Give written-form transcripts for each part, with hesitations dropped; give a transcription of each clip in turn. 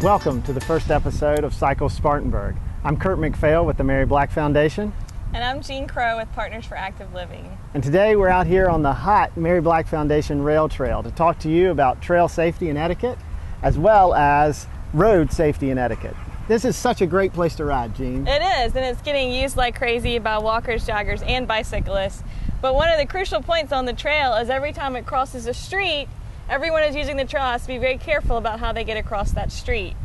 Welcome to the first episode of Cycle Spartanburg. I'm Kurt McPhail with the Mary Black Foundation. And I'm Jean Crow with Partners for Active Living. And today we're out here on the hot Mary Black Foundation Rail Trail to talk to you about trail safety and etiquette, as well as road safety and etiquette. This is such a great place to ride, Jean. It is, and it's getting used like crazy by walkers, joggers, and bicyclists. But one of the crucial points on the trail is every time it crosses a street, everyone who's using the trail has to be very careful about how they get across that street.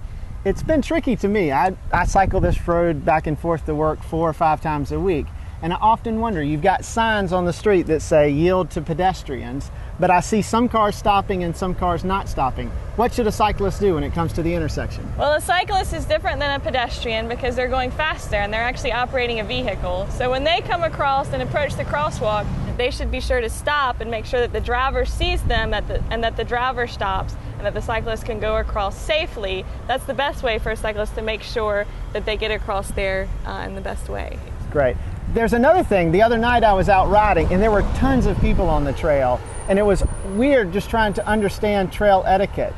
It's been tricky to me. I cycle this road back and forth to work 4 or 5 times a week. And I often wonder, you've got signs on the street that say yield to pedestrians, but I see some cars stopping and some cars not stopping. What should a cyclist do when it comes to the intersection? Well, a cyclist is different than a pedestrian because they're going faster and they're actually operating a vehicle. So when they come across and approach the crosswalk, they should be sure to stop and make sure that the driver sees them and that the driver stops and that the cyclist can go across safely. That's the best way for a cyclist to make sure that they get across there in the best way. Great. There's another thing. The other night I was out riding and there were tons of people on the trail, and it was weird just trying to understand trail etiquette.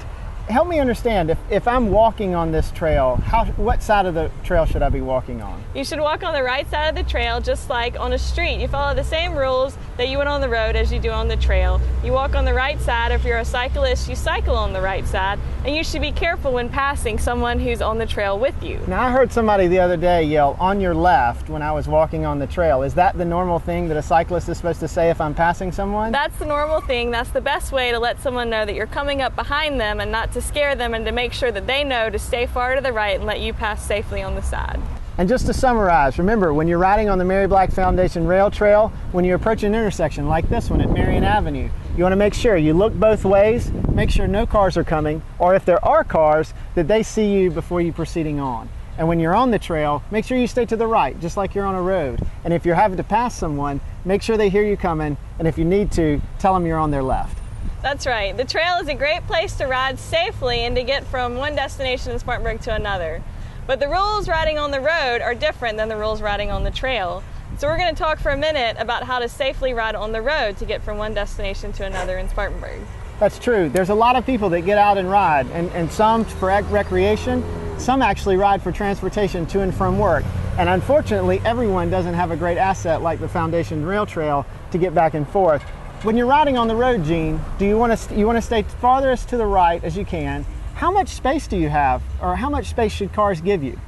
Help me understand, if I'm walking on this trail, what side of the trail should I be walking on? You should walk on the right side of the trail, just like on a street. You follow the same rules that you would on the road as you do on the trail. You walk on the right side. If you're a cyclist, you cycle on the right side, and you should be careful when passing someone who's on the trail with you. Now, I heard somebody the other day yell, "on your left," when I was walking on the trail. Is that the normal thing that a cyclist is supposed to say if I'm passing someone? That's the normal thing. That's the best way to let someone know that you're coming up behind them and not to scare them, and to make sure that they know to stay far to the right and let you pass safely on the side. And just to summarize, remember, when you're riding on the Mary Black Foundation Rail Trail, when you approach an intersection like this one at Marion Avenue, you want to make sure you look both ways, make sure no cars are coming, or if there are cars, that they see you before you're proceeding on. And when you're on the trail, make sure you stay to the right, just like you're on a road. And if you're having to pass someone, make sure they hear you coming, and if you need to, tell them you're on their left. That's right. The trail is a great place to ride safely and to get from one destination in Spartanburg to another. But the rules riding on the road are different than the rules riding on the trail. So we're going to talk for a minute about how to safely ride on the road to get from one destination to another in Spartanburg. That's true. There's a lot of people that get out and ride, and some for recreation, some actually ride for transportation to and from work. And unfortunately, everyone doesn't have a great asset like the Foundation Rail Trail to get back and forth. When you're riding on the road, Jean, do you want to stay farthest to the right as you can? How much space do you have, or how much space should cars give you?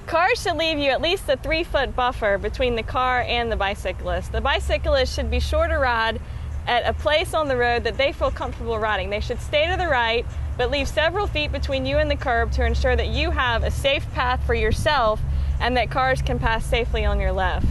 Cars should leave you at least a 3-foot buffer between the car and the bicyclist. The bicyclist should be sure to ride at a place on the road that they feel comfortable riding. They should stay to the right, but leave several feet between you and the curb to ensure that you have a safe path for yourself and that cars can pass safely on your left.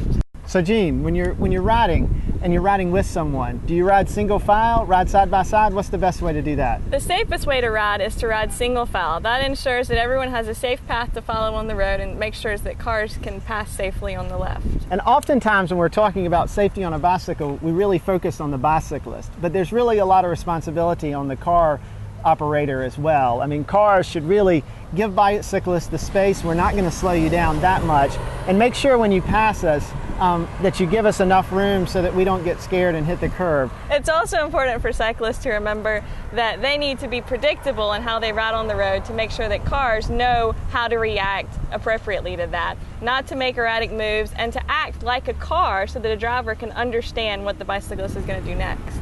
So Jean, when you're riding and you're riding with someone, do you ride single file, ride side by side? What's the best way to do that? The safest way to ride is to ride single file. That ensures that everyone has a safe path to follow on the road and makes sure that cars can pass safely on the left. And oftentimes when we're talking about safety on a bicycle, we really focus on the bicyclist, but there's really a lot of responsibility on the car operator as well. I mean, cars should really give bicyclists the space. We're not going to slow you down that much, and make sure when you pass us that you give us enough room so that we don't get scared and hit the curb. It's also important for cyclists to remember that they need to be predictable in how they ride on the road to make sure that cars know how to react appropriately to that, not to make erratic moves, and to act like a car so that a driver can understand what the bicyclist is going to do next.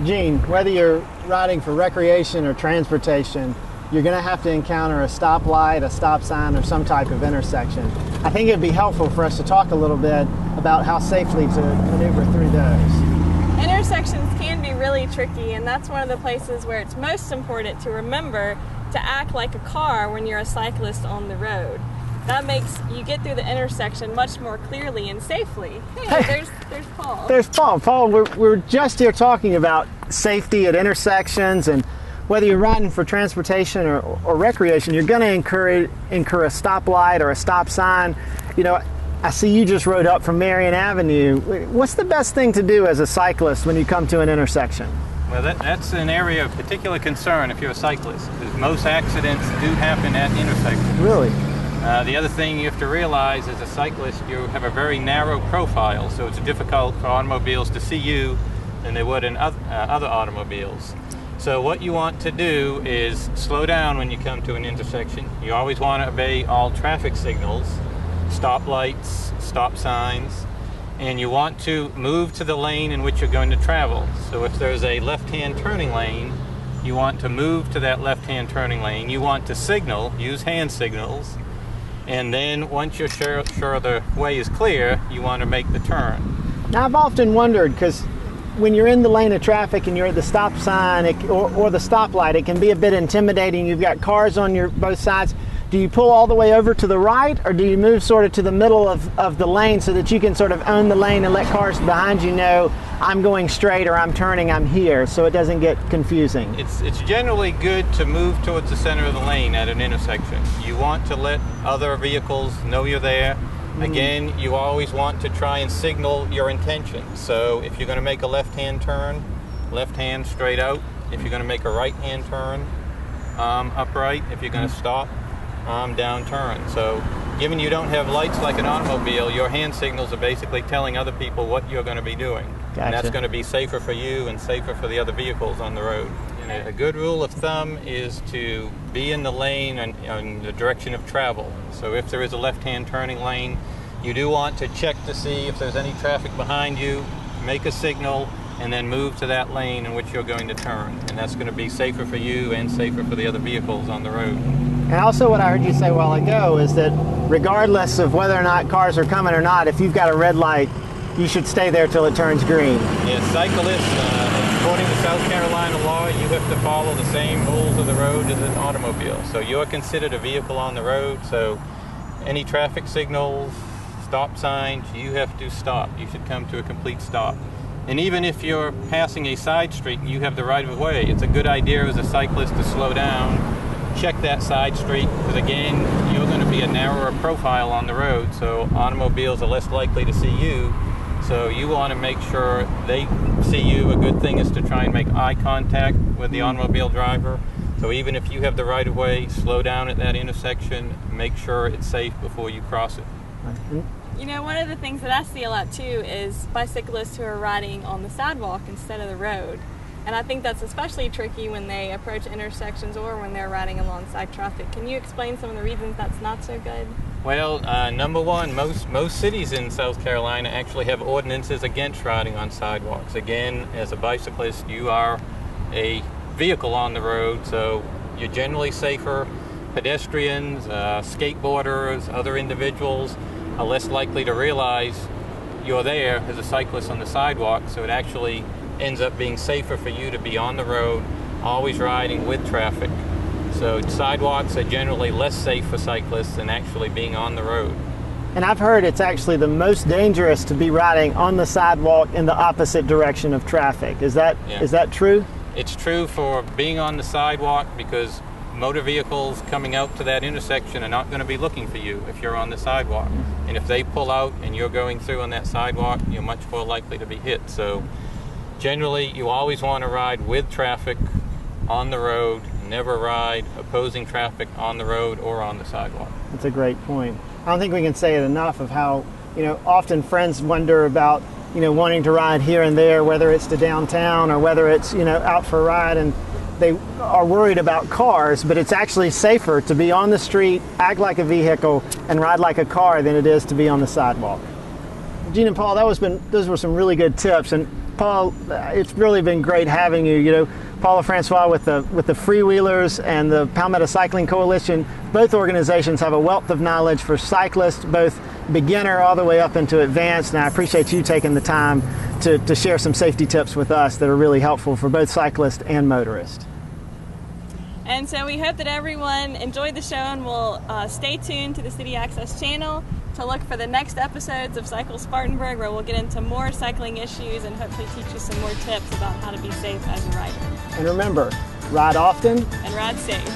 Jean, whether you're riding for recreation or transportation, you're going to have to encounter a stoplight, a stop sign, or some type of intersection. I think it'd be helpful for us to talk a little bit about how safely to maneuver through those. Intersections can be really tricky, and that's one of the places where it's most important to remember to act like a car when you're a cyclist on the road. That makes you get through the intersection much more clearly and safely. Hey, there's Paul. There's Paul. Paul, we're just here talking about safety at intersections, and whether you're riding for transportation or recreation, you're going to incur a stoplight or a stop sign. You know, I see you just rode up from Marion Avenue. What's the best thing to do as a cyclist when you come to an intersection? Well, that's an area of particular concern if you're a cyclist, because most accidents do happen at intersections. Really? The other thing you have to realize as a cyclist, you have a very narrow profile, so it's difficult for automobiles to see you than they would in other automobiles. So what you want to do is slow down when you come to an intersection. You always want to obey all traffic signals, stoplights, stop signs, and you want to move to the lane in which you're going to travel. So if there's a left-hand turning lane, you want to move to that left-hand turning lane. You want to signal, use hand signals, and then once you're sure the way is clear, you want to make the turn. Now, I've often wondered, because when you're in the lane of traffic and you're at the stop sign or the stoplight, it can be a bit intimidating. You've got cars on both sides. Do you pull all the way over to the right, or do you move sort of to the middle of the lane so that you can sort of own the lane and let cars behind you know I'm going straight or I'm turning, I'm here, so it doesn't get confusing? It's generally good to move towards the center of the lane at an intersection. You want to let other vehicles know you're there. Again, you always want to try and signal your intention. So if you're going to make a left-hand turn, left hand straight out. If you're going to make a right-hand turn, upright. If you're going to stop, down turn. So given you don't have lights like an automobile, your hand signals are basically telling other people what you're going to be doing. Gotcha. And that's going to be safer for you and safer for the other vehicles on the road. And a good rule of thumb is to be in the lane and in the direction of travel. So if there is a left-hand turning lane, you do want to check to see if there's any traffic behind you, make a signal, and then move to that lane in which you're going to turn. And that's going to be safer for you and safer for the other vehicles on the road. And also what I heard you say a while ago is that regardless of whether or not cars are coming or not, if you've got a red light, you should stay there till it turns green. Yeah, cyclists, according to South Carolina law, you have to follow the same rules of the road as an automobile. So you're considered a vehicle on the road, so any traffic signals, stop signs, you have to stop. You should come to a complete stop. And even if you're passing a side street and you have the right of way, it's a good idea as a cyclist to slow down, check that side street, because again, you're going to be a narrower profile on the road, so automobiles are less likely to see you. So you want to make sure they see you. A good thing is to try and make eye contact with the automobile driver. So even if you have the right of way, slow down at that intersection, make sure it's safe before you cross it. You know, one of the things that I see a lot too is bicyclists who are riding on the sidewalk instead of the road. And I think that's especially tricky when they approach intersections or when they're riding alongside traffic. Can you explain some of the reasons that's not so good? Well, number one, most cities in South Carolina actually have ordinances against riding on sidewalks. Again, as a bicyclist, you are a vehicle on the road, so you're generally safer. Pedestrians, skateboarders, other individuals are less likely to realize you're there as a cyclist on the sidewalk, so it actually ends up being safer for you to be on the road, always riding with traffic. So sidewalks are generally less safe for cyclists than actually being on the road. And I've heard it's actually the most dangerous to be riding on the sidewalk in the opposite direction of traffic. Is that true? It's true for being on the sidewalk because motor vehicles coming out to that intersection are not going to be looking for you if you're on the sidewalk. And if they pull out and you're going through on that sidewalk, you're much more likely to be hit. So generally, you always want to ride with traffic on the road, never ride opposing traffic on the road or on the sidewalk. That's a great point. I don't think we can say it enough of how, often friends wonder about, wanting to ride here and there, whether it's to downtown or whether it's, out for a ride, and they are worried about cars, but it's actually safer to be on the street, act like a vehicle, and ride like a car than it is to be on the sidewalk. Gene and Paul, those were some really good tips. And Paul, it's really been great having you. Paula Francois with the Freewheelers and the Palmetto Cycling Coalition, both organizations have a wealth of knowledge for cyclists, both beginner all the way up into advanced, and I appreciate you taking the time to share some safety tips with us that are really helpful for both cyclists and motorists. And so we hope that everyone enjoyed the show and will stay tuned to the City Access channel to look for the next episodes of Cycle Spartanburg, where we'll get into more cycling issues and hopefully teach you some more tips about how to be safe as a rider. And remember, ride often and ride safe.